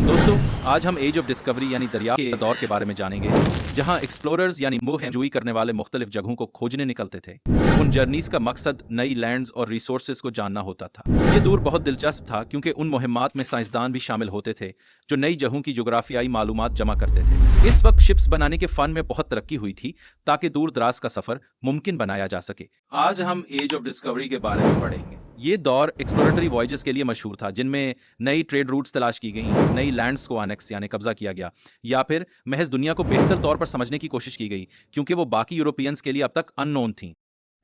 दोस्तों, आज हम एज ऑफ डिस्कवरी यानी दरिया के दौर के बारे में जानेंगे, जहां एक्सप्लोरर्स यानी मोहजोई करने वाले मुख्तलिफ जगहों को खोजने निकलते थे। उन जर्नीज का मकसद नई लैंड्स और रिसोर्सेज को जानना होता था। ये दूर बहुत दिलचस्प था क्योंकि उन मुहिम्मात में साइंसदान भी शामिल होते थे, जो नई जगहों की जोग्राफियाई मालूमात जमा करते थे। इस वक्त शिप्स बनाने के फन में बहुत तरक्की हुई थी ताकि दूर दराज का सफर मुमकिन बनाया जा सके। आज हम एज ऑफ डिस्कवरी के बारे में पढ़ेंगे। ये दौर एक्सप्लोरेटरी वॉयजेस के लिए मशहूर था, जिनमें नई ट्रेड रूट्स तलाश की गई, नई लैंड्स को अनेक्स यानी कब्जा किया गया, या फिर महज दुनिया को बेहतर तौर पर समझने की कोशिश की गई क्योंकि वो बाकी यूरोपियंस के लिए अब तक अननोन थीं।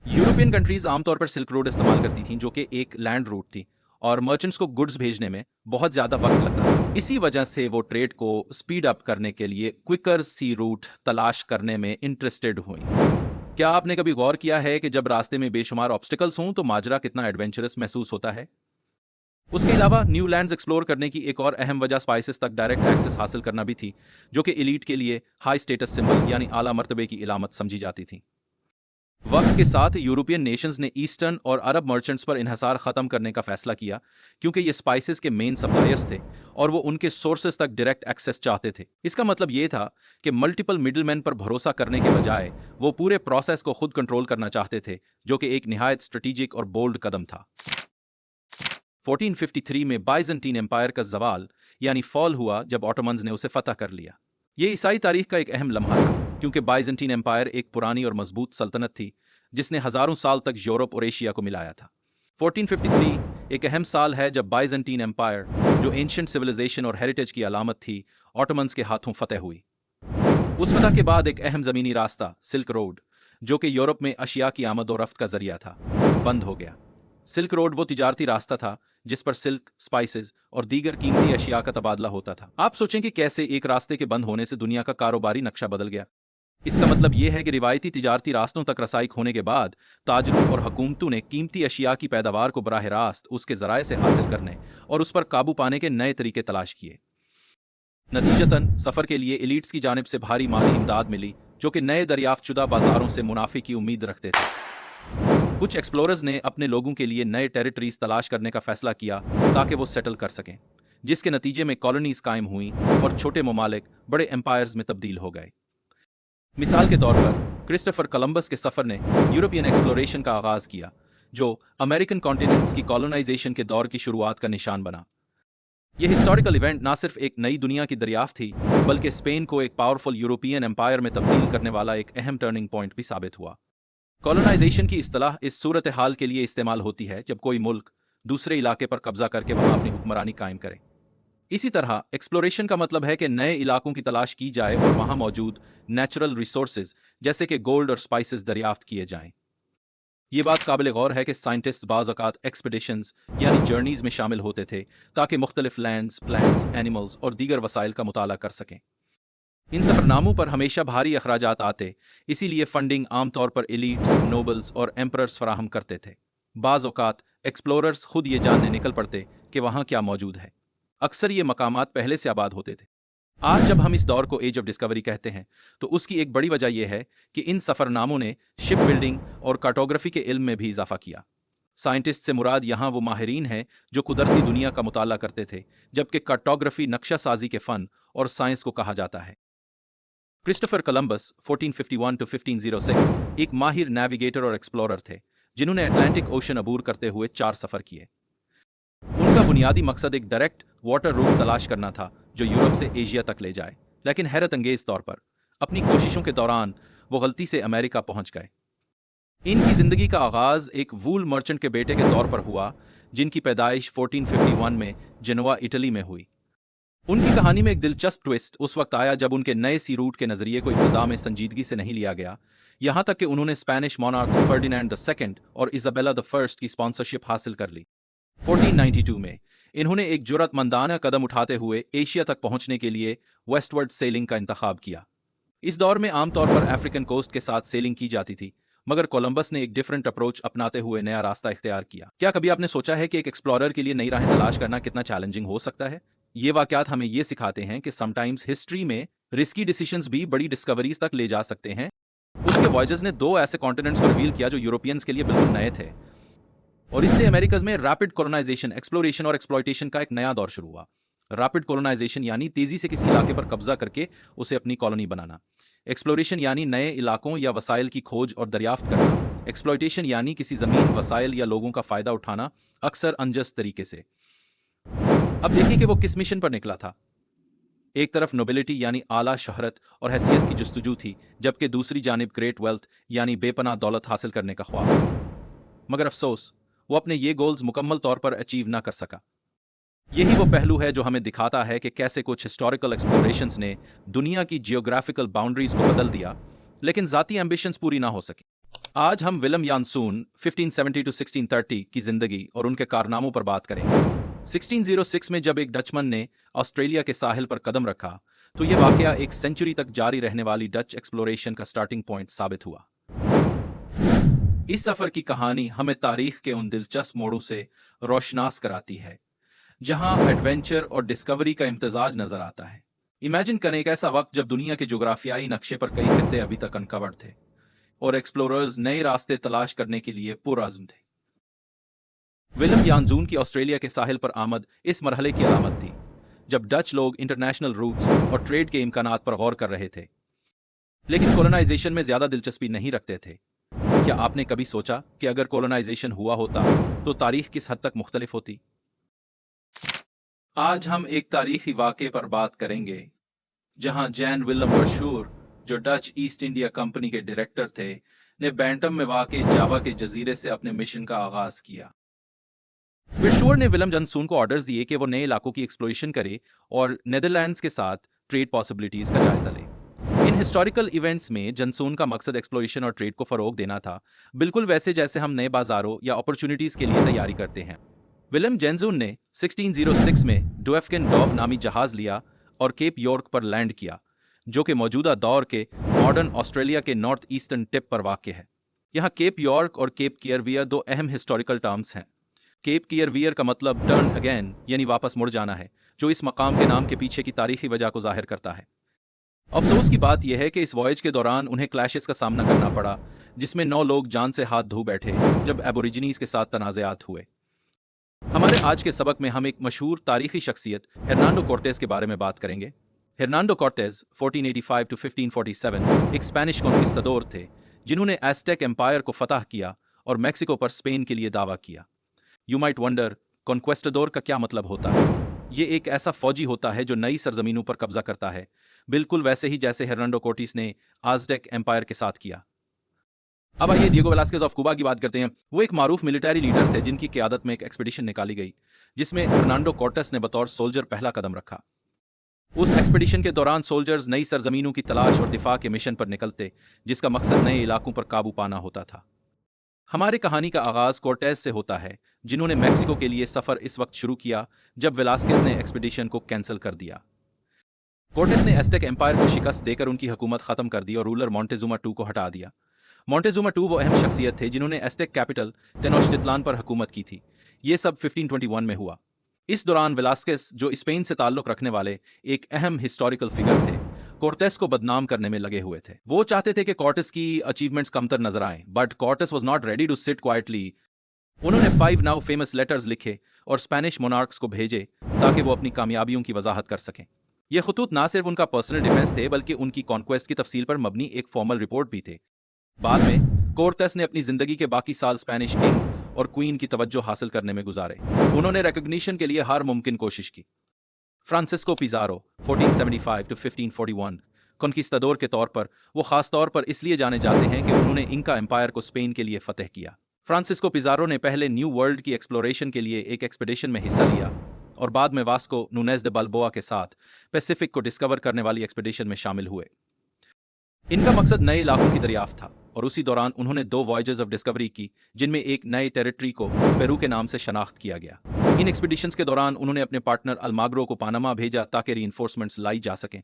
यूरोपियन कंट्रीज आमतौर पर सिल्क रोड इस्तेमाल करती थीं, जो कि एक लैंड रूट थी और मर्चेंट्स को गुड्स भेजने में बहुत ज्यादा वक्त लगता था। इसी वजह से वो ट्रेड को स्पीड अप करने के लिए क्विकर सी रूट तलाश करने में इंटरेस्टेड हुई। क्या आपने कभी गौर किया है कि जब रास्ते में बेशुमार ऑब्स्टिकल्स हों तो माजरा कितना एडवेंचरस महसूस होता है? उसके अलावा न्यू लैंड्स एक्सप्लोर करने की एक और अहम वजह स्पाइसेस तक डायरेक्ट एक्सेस हासिल करना भी थी, जो कि एलीट के लिए हाई स्टेटस सिंबल यानी आला मर्तबे की इलामत समझी जाती थी। वक्त के साथ यूरोपियन नेशंस ने ईस्टर्न और अरब मर्चेंट्स पर इन्हसार खत्म करने का फैसला किया क्योंकि ये स्पाइसेस के मेन सप्लायर्स थे और वो उनके सोर्सेस तक डायरेक्ट एक्सेस चाहते थे। इसका मतलब ये था कि मल्टीपल मिडलमैन पर भरोसा करने के बजाय वो पूरे प्रोसेस को खुद कंट्रोल करना चाहते थे, जो कि एक निहायत स्ट्रेटेजिक और बोल्ड कदम था। 1453 में बाइजेंटीन एम्पायर का जवाल यानी फॉल हुआ जब ऑटोमन्स ने उसे फतह कर लिया। ये ईसाई तारीख का एक अहम लम्हा था क्योंकि बाइजेंटीन एम्पायर एक पुरानी और मजबूत सल्तनत थी जिसने हजारों साल तक यूरोप और एशिया को मिलाया था। 1453 एक अहम साल है जब बाइजेंटीन एम्पायर, जो एंशिएंट सिविलाइजेशन और हेरिटेज की अलामत थी, ऑटोमन्स के हाथों फतेह हुई। उस फतह के बाद एक अहम जमीनी रास्ता सिल्क रोड, जो कि यूरोप में अशिया की आमद और रफ्त का जरिया था, बंद हो गया। सिल्क रोड वो तिजारती रास्ता था जिस पर सिल्क, स्पाइसेस और दीगर कीमती अशिया का तबादला होता था। आप सोचें कि कैसे एक रास्ते के बंद होने से दुनिया का कारोबारी नक्शा बदल गया। इसका मतलब यह है कि रिवायती तिजारती रास्तों तक रसाई होने के बाद ताजरों और हुकूमतों ने कीमती अशिया की पैदावार को बराह रास्त उसके जराए से हासिल करने और उस पर काबू पाने के नए तरीके तलाश किए। नतीजतन सफर के लिए एलीट्स की जानिब से भारी माली इमदाद मिली, जो कि नए दरियाफ्तशुदा बाजारों से मुनाफे की उम्मीद रखते थे। कुछ एक्सप्लोरर्स ने अपने लोगों के लिए नए टेरिटरीज तलाश करने का फैसला किया ताकि वो सेटल कर सकें, जिसके नतीजे में कॉलोनीज कायम हुई और छोटे ममालिक बड़े एम्पायर्स में तब्दील हो गए। मिसाल के तौर पर क्रिस्टोफर कोलंबस के सफर ने यूरोपियन एक्सप्लोरेशन का आगाज किया, जो अमेरिकन कॉन्टिनेंट्स की कॉलोनाइजेशन के दौर की शुरुआत का निशान बना। यह हिस्टोरिकल इवेंट ना सिर्फ एक नई दुनिया की दरियाफ्त थी, बल्कि स्पेन को एक पावरफुल यूरोपियन एम्पायर में तब्दील करने वाला एक अहम टर्निंग पॉइंट भी साबित हुआ। कॉलोनाइजेशन की इस्तेलाह इस सूरत हाल के लिए इस्तेमाल होती है जब कोई मुल्क दूसरे इलाके पर कब्जा करके वहां अपनी हुक्मरानी कायम करे। इसी तरह एक्सप्लोरेशन का मतलब है कि नए इलाकों की तलाश की जाए और वहां मौजूद नेचुरल रिसोर्सेज जैसे कि गोल्ड और स्पाइसेस दरियाफ्त किए जाएं। ये बात काबिल गौर है कि साइंटिस्ट बाज़ औक़ात एक्सपीडिशंस यानी जर्नीज में शामिल होते थे ताकि मुख्तलिफ लैंड्स, प्लांट्स, एनिमल्स और दीगर वसाइल का मुताला कर सकें। इन सफरनामों पर हमेशा भारी अखराजात आते, इसीलिए फंडिंग आमतौर पर एलीट्स, नोबल्स और एम्परर्स फराहम करते थे। बाज़ औक़ात एक्सप्लोरर्स खुद ये जानने निकल पड़ते कि वहाँ क्या मौजूद है। अक्सर ये मकामात पहले से आबाद होते थे। आज जब हम इस दौर को एज ऑफ डिस्कवरी कहते हैं तो उसकी एक बड़ी वजह यह है कि इन सफरनामों ने शिप बिल्डिंग और कार्टोग्राफी के इल्म में भी इजाफा किया। साइंटिस्ट से मुराद यहाँ वो माहिरीन हैं जो कुदरती दुनिया का मुताला करते थे, जबकि कार्टोग्राफी नक्शा साजी के फन और साइंस को कहा जाता है। क्रिस्टोफर कोलंबस 1451 to 1506 एक माहिर नेविगेटर और एक्सप्लोरर थे, जिन्होंने अटलांटिक ओशन अबूर करते हुए 4 सफर किए। उनका बुनियादी मकसद एक डायरेक्ट वाटर रूट तलाश करना था जो यूरोप से एशिया तक ले जाए, लेकिन हैरत अंगेज तौर पर अपनी कोशिशों के दौरान वो गलती से अमेरिका पहुंच गए। इनकी जिंदगी का आगाज एक वूल मर्चेंट के बेटे के तौर पर हुआ, जिनकी पैदाइश 1451 में जेनोवा, इटली में हुई। उनकी कहानी में एक दिलचस्प ट्विस्ट उस वक्त आया जब उनके नए सी रूट के नजरिए को इब्तिदा में संजीदगी से नहीं लिया गया, यहां तक कि उन्होंने स्पेनिश मोनार्क्स फर्डिनेंड II और इजाबेला I की स्पॉन्सरशिप हासिल कर ली। 1492 में इन्होंने एक जुर्रतमंदाना कदम उठाते हुए एशिया तक पहुंचने के लिए वेस्टवर्ड सेलिंग का इंतखाब किया। इस दौर में आमतौर पर अफ्रीकन कोस्ट के साथ सेलिंग की जाती थी, मगर कोलंबस ने एक डिफरेंट अप्रोच अपनाते हुए नया रास्ता इख्तियार किया। क्या कभी आपने सोचा है कि एक एक्सप्लोरर के लिए नई राहें तलाश करना कितना चैलेंजिंग हो सकता है? ये वाकयात हमें ये सिखाते हैं कि समटाइम्स हिस्ट्री में रिस्की डिसीजंस भी बड़ी डिस्कवरीज तक ले जा सकते हैं। उसके वॉयजेस ने 2 ऐसे कॉन्टिनेंट्स को रिवील किया जो यूरोपियंस के लिए बिल्कुल नए थे, और इससे अमेरिकज में रैपिड कॉलोनाइजेशन, एक्सप्लोरेशन और एक्सप्लॉयटेशन का एक नया दौर शुरू हुआ। रैपिड कोलोनाइजेशन यानी तेजी से किसी इलाके पर कब्जा करके उसे अपनी कॉलोनी बनाना। एक्सप्लोरेशन यानी नए इलाकों या वसाइल की खोज और दरियाफ्त करना। एक्सप्लॉयटेशन यानी किसी जमीन, वसाइल या लोगों का फायदा उठाना, अक्सर अनजस्ट तरीके से। अब देखिए कि वो किस मिशन पर निकला था। एक तरफ नोबिलिटी यानी आला शहरत और हैसियत की जुस्तजू थी, जबकि दूसरी जानिब ग्रेट वेल्थ यानी बेपनाह दौलत हासिल करने का ख्वाब। मगर अफसोस, वो अपने ये गोल्स मुकम्मल तौर पर अचीव ना कर सका। यही वो पहलू है जो हमें दिखाता है कि कैसे कुछ हिस्टोरिकल एक्सप्लोरेशंस ने दुनिया की जियोग्राफिकल बाउंड्रीज को बदल दिया, लेकिन जाती एम्बिशंस पूरी ना हो सकी। आज हम विलियम यानसून 1570 to 1630 की जिंदगी और उनके कारनामों पर बात करेंगे। 1606 में जब एक डचमन ने ऑस्ट्रेलिया के साहिल पर कदम रखा, तो यह वाकया एक सेंचुरी तक जारी रहने वाली डच एक्सप्लोरेशन का स्टार्टिंग पॉइंट साबित हुआ। इस सफर की कहानी हमें तारीख के उन दिलचस्प मोड़ों से रोशनास कराती है जहां एडवेंचर और डिस्कवरी का इम्तजाज नजर आता है। इमेजिन करें एक ऐसा वक्त जब दुनिया के जोग्राफियाई नक्शे पर कई खित्ते अभी तक अनकवर्ड थे और एक्सप्लोरर्स नए रास्ते तलाश करने के लिए पुरअज़्म थे। विलियम यानजून की ऑस्ट्रेलिया के साहिल पर आमद इस मरहले की अलामत थी, जब डच लोग इंटरनेशनल रूट्स और ट्रेड के इम्कानात पर गौर कर रहे थे, लेकिन कोलोनाइजेशन में ज्यादा दिलचस्पी नहीं रखते थे। क्या आपने कभी सोचा कि अगर कोलोनाइजेशन हुआ होता तो तारीख किस हद तक मुख्तलिफ होती? आज हम एक तारीखी वाक़े पर बात करेंगे जहां जैन विलियम वर्शूर, जो डच ईस्ट इंडिया कंपनी के डायरेक्टर थे, ने बैंटम में वाक़ जावा के जजीरे से अपने मिशन का आगाज किया। वर्शूर ने विलियम जनसून को ऑर्डर्स दिए कि वो नए इलाकों की एक्सप्लोरेशन करे और नेदरलैंड्स के साथ ट्रेड पॉसिबिलिटीज का जायजा ले। इन हिस्टोरिकल इवेंट्स में जनसून का मकसद एक्सप्लोरेशन और ट्रेड को फरोग देना था, बिल्कुल वैसे जैसे हम नए बाजारों या अपॉर्चुनिटीज के लिए तैयारी करते हैं। विलियम जेनजून ने 1606 में डुएफकिन डॉव नामी जहाज लिया और केप यॉर्क पर लैंड किया, जो कि मौजूदा दौर के मॉडर्न ऑस्ट्रेलिया के नॉर्थ ईस्टर्न टिप पर वाक़ है। यहाँ केप यॉर्क और केप कियरवियर दो अहम हिस्टोरिकल टर्म्स हैं। केप कियरवियर का मतलब टर्न अगेन यानी वापस मुड़ जाना है, जो इस मकाम के नाम के पीछे की तारीखी वजह को जाहिर करता है। अफसोस की बात यह है कि इस वॉयज के दौरान उन्हें क्लैशेस का सामना करना पड़ा, जिसमें 9 लोग जान से हाथ धो बैठे जब एबोरिजिनीज के साथ तनाज़ात हुए। हमारे आज के सबक में हम एक मशहूर तारीखी शख्सियत हर्नांडो कोर्टेस के बारे में बात करेंगे। हर्नांडो कोर्टेस 1485 to 1547 एक स्पेनिश कॉन्किस्टाडोर थे, जिन्होंने एज़टेक एम्पायर को फतह किया और मैक्सिको पर स्पेन के लिए दावा किया। यू माइट वंडर, कॉन्क्वेस्टाडोर का क्या मतलब होता है? ये एक ऐसा फौजी होता है जो नई सरजमीनों पर कब्जा करता है, बिल्कुल वैसे ही जैसे हर्नांडो कोर्टेस ने आज़टेक एम्पायर के साथ किया। अब आइए डिएगो वेलास्केज ऑफ कुबा की बात करते हैं। वो एक मारूफ मिलिट्री लीडर थे जिनकी क़यादत में एक एक्सपीडिशन निकाली गई, जिसमें हर्नांडो कोर्टेस ने बतौर सोल्जर पहला कदम रखा। उस एक्सपीडिशन के दौरान सोल्जर्स नई सरजमीनों की तलाश और दिफा के मिशन पर निकलते, जिसका मकसद नए इलाकों पर काबू पाना होता था। हमारी कहानी का आगाज कोर्टेस से होता है, जिन्होंने मैक्सिको के लिए सफर इस वक्त शुरू किया जब वेलास्केज ने एक्सपीडिशन को कैंसिल कर दिया। कोर्टेस ने एज़टेक एम्पायर को शिकस्त देकर उनकी हुकूमत खत्म कर दी और रूलर मोंटेजुमा II को हटा दिया। मोंटेजुमा II वो अहम शख्सियत थे जिन्होंने एज़टेक कैपिटल टेनोच्टिट्लान पर हुकूमत की थी। ये सब 1521 में हुआ। इस दौरान वेलास्केस, जो स्पेन से ताल्लुक रखने वाले एक अहम हिस्टोरिकल फिगर थे, कोर्टेस को बदनाम करने में लगे हुए थे। वो चाहते थे कि कोर्टेस की अचीवमेंट्स कमतर नजर आएं, but Cortes was not ready to sit quietly. उन्होंने 5 नाउ फेमस लेटर्स लिखे और स्पेनिश मोनार्क्स को भेजे ताकि वो अपनी कामयाबियों की वजाहत कर सकें। ये खतूत ना सिर्फ उनका पर्सनल डिफेंस थे, बल्कि उनकी कॉन्क्वेस्ट की तफसील पर मबनी एक फॉर्मल रिपोर्ट भी थे। बाद में कोर्टेस ने अपनी जिंदगी के बाकी साल स्पेनिश किंग और क्वीन की तवज्जो हासिल करने में गुजारे। उन्होंने रिकॉग्निशन के लिए हर मुमकिन कोशिश की। फ्रांसिस्को पिज़ारो 1475 to 1541 कॉन्किस्टाडोर के तौर पर वो खास तौर पर इसलिए जाने जाते हैं कि उन्होंने इंका एम्पायर को स्पेन के लिए फतेह किया। फ्रांसिस्को पिज़ारो ने पहले न्यू वर्ल्ड की एक्सप्लोरेशन के लिए एक एक्सपीडिशन में हिस्सा लिया और बाद में वास्को नुनेज दे बाल्बोआ के साथ पैसिफिक को डिस्कवर करने वाली एक्सपीडिशन में शामिल हुए। इनका मकसद नए इलाकों की दरियाफ्त था और उसी दौरान उन्होंने 2 वॉयजेस ऑफ डिस्कवरी की, जिनमें एक नए टेरिटरी को पेरू के नाम से शनाख्त किया गया। इन एक्सपीडिशंस के दौरान उन्होंने अपने पार्टनर अल्माग्रो को पानामा भेजा ताकि रीइंफोर्समेंट्स लाई जा सकें।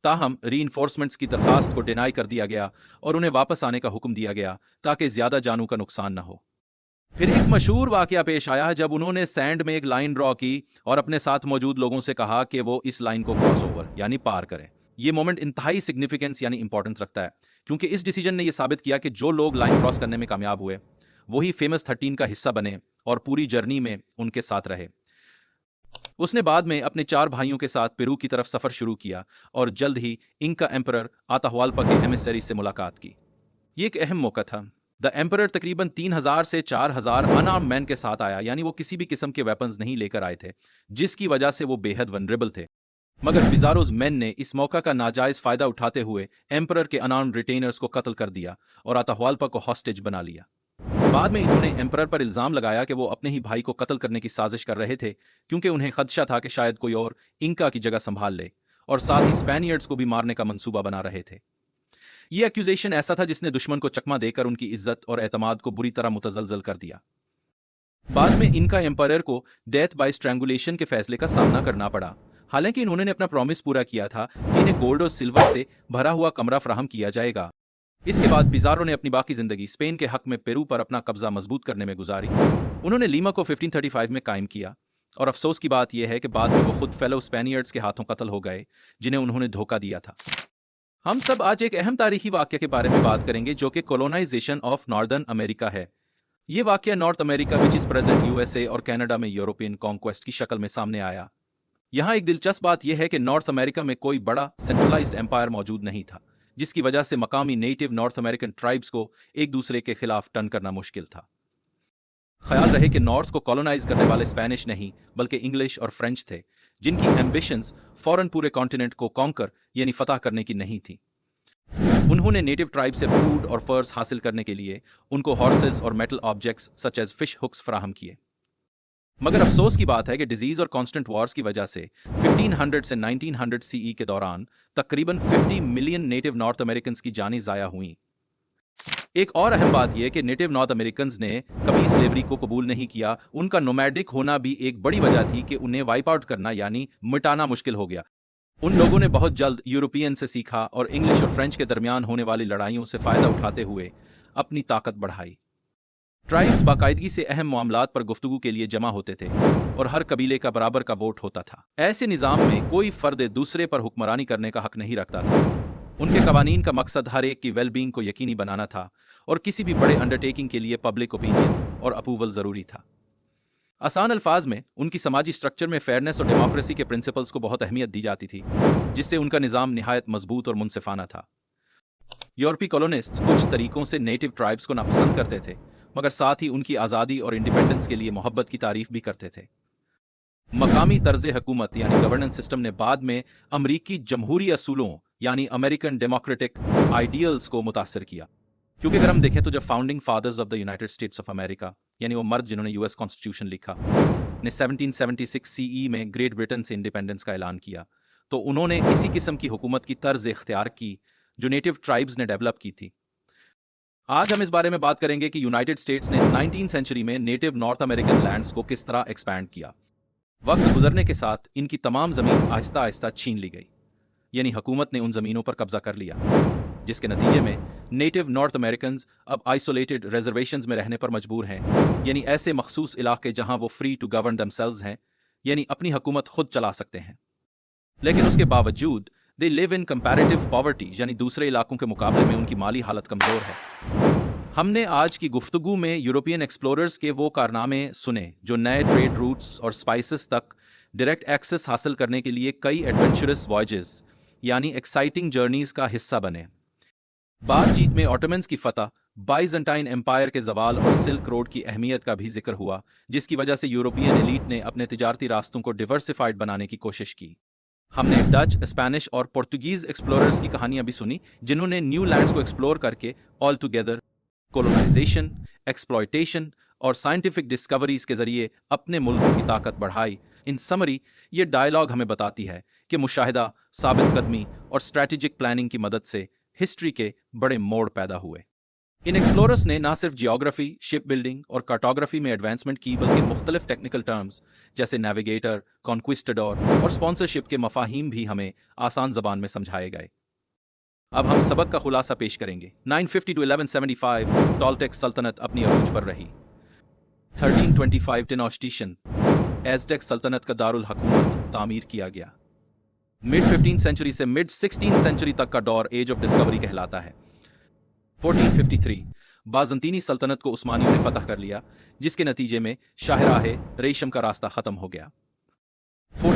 ताहम रीइंफोर्समेंट्स की दरखास्त को डिनाई कर दिया गया और उन्हें वापस आने का हुक्म दिया गया ताकि ज्यादा जानों का नुकसान न हो। फिर एक मशहूर वाकया पेश आया जब उन्होंने सैंड में एक लाइन ड्रॉ की और अपने साथ मौजूद लोगों से कहा कि वो इस लाइन को क्रॉस ओवर यानी पार करें। ये मोमेंट इंतहाई सिग्निफिकेंस यानी इंपॉर्टेंस रखता है, क्योंकि इस डिसीजन ने यह साबित किया कि जो लोग लाइन क्रॉस करने में कामयाब हुए वही फेमस 13 का हिस्सा बने और पूरी जर्नी में उनके साथ रहे। उसने बाद में अपने 4 भाइयों के साथ पेरू की तरफ सफर शुरू किया और जल्द ही इंका एम्परर आताहुआल्पा के एमिसरी से मुलाकात की। ये एक अहम मौका था। द एम्परर तकरीबन 3000 से 4000 अनआर्म मैन के साथ आया, यानी वो किसी भी किस्म के वेपन्स नहीं लेकर आए थे, जिसकी वजह से वो बेहद वनरेबल थे। मगर पिज़ारोज मैन ने इस मौका का नाजायज फायदा उठाते हुए एम्परर के अनआर्म्ड रिटेनर्स को कत्ल कर दिया और आताहुआल्पा को हॉस्टेज बना लिया। बाद में इन्होंने एम्परर पर इल्जाम लगाया कि वो अपने ही भाई को कत्ल करने की साजिश कर रहे थे, क्योंकि उन्हें खदशा था कि शायद कोई और इंका की जगह संभाल ले, और साथ ही स्पेनियर्ड्स को भी मारने का मंसूबा बना रहे थे। यह एक्यूजेशन ऐसा था जिसने दुश्मन को चकमा देकर उनकी इज्जत और एतमाद को बुरी तरह मुतजलजल कर दिया। बाद में इनका एम्पायर को डेथ बाय स्ट्रैंगुलेशन के फैसले का सामना करना पड़ा। हालांकि इन्होंने अपना प्रॉमिस पूरा किया था कि इन्हें गोल्ड और सिल्वर से भरा हुआ कमरा फराहम किया जाएगा। इसके बाद पिज़ारो ने अपनी बाकी जिंदगी स्पेन के हक में पेरू पर अपना कब्जा मजबूत करने में गुजारी। उन्होंने लीमा को 1535 में कायम किया, और अफसोस की बात यह है कि बाद में वो खुद फेलो स्पेनियर्ड्स के हाथों कत्ल हो गए, जिन्हें उन्होंने धोखा दिया था। हम सब आज एक अहम तारीखी वाक्य के बारे में बात करेंगे, जो कि कोलोनाइजेशन ऑफ नॉर्दर्न अमेरिका है। ये वाक्य north America which is present USA और कनाडा में यूरोपियन कॉन्क्वेस्ट की शक्ल में सामने आया। यहाँ एक दिलचस्प बात यह है कि नॉर्थ अमेरिका में कोई बड़ा सेंट्रलाइज्ड एम्पायर मौजूद नहीं था, जिसकी वजह से मकामी नेटिव नॉर्थ अमेरिकन ट्राइब्स को एक दूसरे के खिलाफ टर्न करना मुश्किल था। ख्याल रहे कि नॉर्थ को कॉलोनाइज करने वाले स्पेनिश नहीं बल्कि इंग्लिश और फ्रेंच थे, जिनकी एम्बिशंस फौरन पूरे कॉन्टिनेंट को कॉन्कर यानी फतह करने की नहीं थी। उन्होंने नेटिव ट्राइब से फूड और फर्स हासिल करने के लिए उनको हॉर्सेस और metal objects such as fish hooks फराहम किए। मगर अफसोस की बात है कि डिजीज और कांस्टेंट वॉर्स की वजह से 1500 से 1900 सीई के दौरान तकरीबन 50 मिलियन नेटिव नॉर्थ अमेरिकन की जानें जाया हुई। एक और अहम बात यह कि नेटिव नॉर्थ अमेरिकन ने कभी स्लेवरी को कबूल नहीं किया। उनका नोमैडिक होना भी एक बड़ी वजह थी कि उन्हें वाइप आउट करना यानी मिटाना मुश्किल हो गया। उन लोगों ने बहुत जल्द यूरोपियन से सीखा और इंग्लिश और फ्रेंच के दरमियान होने वाली लड़ाइयों से फायदा उठाते हुए अपनी ताकत बढ़ाई। ट्राइब्स बाकायदगी से अहम मामलात पर गुफ्तगू के लिए जमा होते थे और हर कबीले का बराबर का वोट होता था। ऐसे निज़ाम में कोई फर्द दूसरे पर हुक्मरानी करने का हक नहीं रखता था। उनके कवानीन का मकसद हर एक की वेलबींग को यकीनी बनाना था, और किसी भी बड़े अंडरटेकिंग के लिए पब्लिक ओपिनियन और अप्रूवल जरूरी था। आसान अल्फाज में उनकी समाजी स्ट्रक्चर में फेयरनेस और डेमोक्रेसी के प्रिंसिपल्स को बहुत अहमियत दी जाती थी, जिससे उनका निज़ाम निहायत मजबूत और मुनसिफाना था। यूरोपीय कॉलोनिस्ट्स कुछ तरीकों से नेटिव ट्राइब्स को नापसंद करते थे, मगर साथ ही उनकी आज़ादी और इंडिपेंडेंस के लिए मोहब्बत की तारीफ भी करते थे। मकामी तर्ज हुकूमत यानी गवर्नेंस सिस्टम ने बाद में अमरीकी जमहूरी असूलों यानी अमेरिकन डेमोक्रेटिक आइडियल्स को मुतासर किया। क्योंकि अगर हम देखें तो जब founding fathers of the United States of America यानी वो मर्द जिन्होंने यूएस कॉन्स्टिट्यूशन लिखा ने 1776 सीई में ग्रेट ब्रिटेन से इंडिपेंडेंस का ऐलान किया, तो उन्होंने इसी किस्म की हुकूमत की तर्ज इख्तियार की जो नेटिव ट्राइब्स ने डेवलप की थी। आज हम इस बारे में बात करेंगे कि यूनाइटेड स्टेट्स ने 19वीं सेंचुरी में नेटिव नॉर्थ अमेरिकन लैंड्स को किस तरह एक्सपैंड किया। वक्त गुजरने के साथ इनकी तमाम जमीन आहिस्ता आहिस्ता छीन ली गई, यानी हुकूमत ने उन जमीनों पर कब्जा कर लिया, जिसके नतीजे में नेटिव नॉर्थ अमेरिकन अब आइसोलेटेड रिजर्वेशंस में रहने पर मजबूर हैं, यानी ऐसे मखसूस इलाके जहां वो फ्री टू गवर्न देमसेल्व्स हैं, यानी अपनी हुकूमत खुद चला सकते हैं। लेकिन उसके बावजूद they live in comparative poverty, यानी दूसरे इलाकों के मुकाबले में उनकी माली हालत कमजोर है। हमने आज की गुफ्तगू में यूरोपियन एक्सप्लोरर्स के वो कारनामे सुने जो नए ट्रेड रूट्स और स्पाइसेस तक डायरेक्ट एक्सेस हासिल करने के लिए कई एडवेंचरस वॉयजेस यानी एक्साइटिंग जर्नीज का हिस्सा बने। बातचीत में ऑटोमन्स की फतह, बाइजेंटाइन एम्पायर के जवाल और सिल्क रोड की अहमियत का भी जिक्र हुआ, जिसकी वजह से यूरोपियन एलीट ने अपने तिजारती रास्तों को डिवर्सिफाइड बनाने की कोशिश की। हमने डच, स्पेनिश और पुर्तगीज एक्सप्लोरर्स की कहानियां भी सुनी, जिन्होंने न्यू लैंड्स को एक्सप्लोर करके ऑल टुगेदर कोलोनाइजेशन, एक्सप्लॉयटेशन और साइंटिफिक डिस्कवरीज के जरिए अपने मुल्कों की ताकत बढ़ाई। इन समरी, ये डायलॉग हमें बताती है कि मुशाहिदा, साबित कदमी और स्ट्रैटेजिक प्लानिंग की मदद से हिस्ट्री के बड़े मोड़ पैदा हुए। इन एक्सप्लोरर्स ने न सिर्फ जियोग्राफी, शिप बिल्डिंग और कार्टोग्राफी में एडवांसमेंट की, बल्कि मुख्तलिफ टेक्निकल टर्म्स जैसे नेविगेटर, कॉन्क्विस्टाडोर और स्पॉन्सरशिप के मफाहीम भी हमें आसान जबान में समझाए गए। अब हम सबक का खुलासा पेश करेंगे। 950 to 1175 टॉलटेक सल्तनत अपनी अरूज पर रही। 1325 टेनोश्टिशन एज़टेक सल्तनत का दारुल हुकूमत तामीर किया गया। मिड 15th सेंचुरी से मिड 16th सेंचुरी तक का दौर एज ऑफ डिस्कवरी कहलाता है। 1453 बाज़ंतीनी सल्तनत को उस्मानियों ने फतह कर लिया, जिसके नतीजे में शाहराह रेशम का रास्ता खत्म हो गया।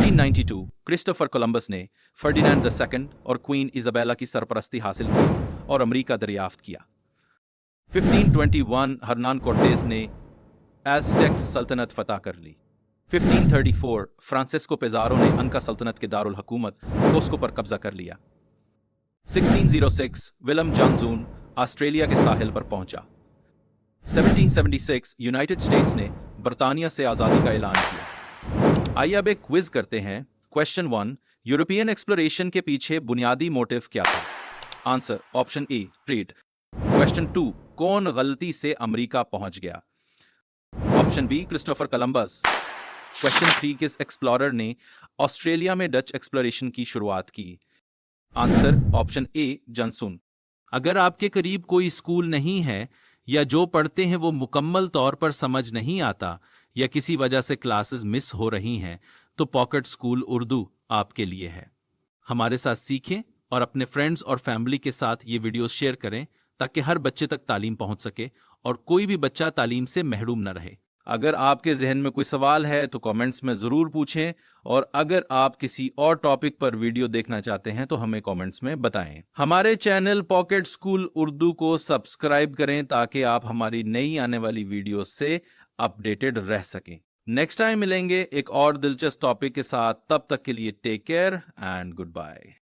1592 क्रिस्टोफर कोलंबस ने फर्डिनेंड II और क्वीन इजाबेला की सरपरस्ती हासिल की और अमेरिका दरियाफ्त किया। 1521 हर्नान कोर्टेस ने एज़टेक सल्तनत फतह कर ली। 1534 फ्रांसिस्को पेजारो ने अनका सल्तनत के दारुल हुकूमत कोस्को पर कब्जा कर लिया। 1606 विलियम जॉनसून ऑस्ट्रेलिया के साहिल पर पहुंचा। 1776 यूनाइटेड स्टेट्स ने बर्तानिया से आज़ादी का ऐलान किया। आइए अब एक क्विज करते हैं। क्वेश्चन 1, यूरोपियन एक्सप्लोरेशन के पीछे बुनियादी मोटिव क्या था? Answer option A, trade. Question 2, कौन गलती से अमेरिका पहुंच गया? Option B, Christopher Columbus. Question 3, किस एक्सप्लोरर ने ऑस्ट्रेलिया में डच एक्सप्लोरेशन की शुरुआत की? आंसर ऑप्शन ए, जॉनसन। अगर आपके करीब कोई स्कूल नहीं है या जो पढ़ते हैं वो मुकम्मल तौर पर समझ नहीं आता या किसी वजह से क्लासेस मिस हो रही हैं, तो पॉकेट स्कूल उर्दू आपके लिए है। हमारे साथ सीखें और अपने फ्रेंड्स और फैमिली के साथ ये वीडियोस शेयर करें ताकि हर बच्चे तक तालीम पहुंच सके और कोई भी बच्चा तालीम से महरूम न रहे। अगर आपके जहन में कोई सवाल है तो कमेंट्स में ज़रूर पूछें, और अगर आप किसी और टॉपिक पर वीडियो देखना चाहते हैं तो हमें कमेंट्स में बताएं। हमारे चैनल पॉकेट स्कूल उर्दू को सब्सक्राइब करें ताकि आप हमारी नई आने वाली वीडियो से अपडेटेड रह सकें। नेक्स्ट टाइम मिलेंगे एक और दिलचस्प टॉपिक के साथ। तब तक के लिए take care and good bye.